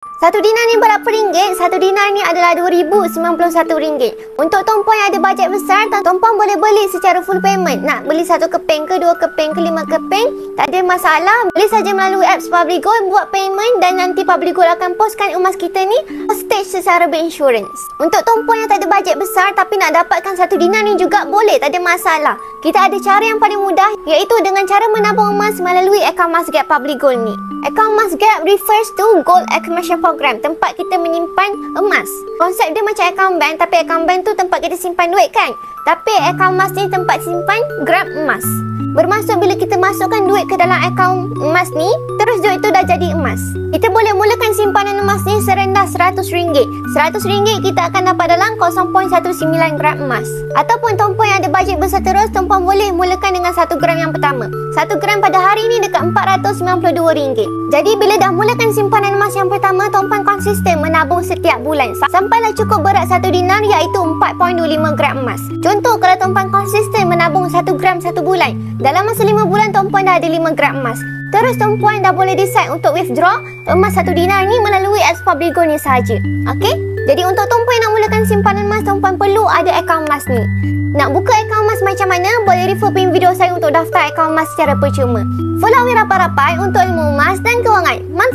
Satu dinar ni berapa ringgit? Satu dinar ni adalah RM2,091. Untuk tuan-puan yang ada bajet besar, tuan-puan boleh beli secara full payment. Nak beli satu keping ke, dua keping ke, 5 keping, tak ada masalah. Beli saja melalui apps Public Gold, buat payment dan nanti Public Gold akan postkan emas kita ni stage secara berinsurans. Untuk tuan-puan yang tak ada bajet besar tapi nak dapatkan satu dinar ni juga boleh, tak ada masalah. Kita ada cara yang paling mudah, iaitu dengan cara menabung emas melalui akaun Masgap Public Gold ni. Akaun Masgap refers to Gold Accumulation Program, tempat kita menyimpan emas. Konsep dia macam akaun bank, tapi akaun bank tu tempat kita simpan duit kan? Tapi akaun emas ni tempat simpan gram emas. Bermaksud bila kita masukkan duit ke dalam akaun emas ni, terus duit tu dah jadi emas. Kita boleh mulakan simpanan emas ni serendah RM100. RM100 kita akan dapat dalam 0.19 gram emas. Ataupun tuan-puan yang ada bajet besar terus, tuan-puan boleh mulakan dengan 1 gram yang pertama. 1 gram pada hari ni dekat RM492. Jadi bila dah mulakan simpanan emas yang pertama, tuan-puan konsisten menabung setiap bulan sampailah cukup berat 1 dinar, iaitu 4.25 gram emas. Contoh, kalau tuan-puan konsisten menabung 1 gram 1 bulan, dalam masa 5 bulan tuan-puan dah ada 5 gram emas. Terus tuan-puan dah boleh decide untuk withdraw emas 1 dinar ni melalui apps Public Gold ni sahaja. Okey? Jadi untuk tuan-puan yang nak mulakan simpanan emas, tuan-puan perlu ada akaun emas ni. Nak buka akaun emas macam mana? Boleh refer pin video saya untuk daftar akaun emas secara percuma. Follow rapat-rapat untuk ilmu emas dan kewangan. Manfaat.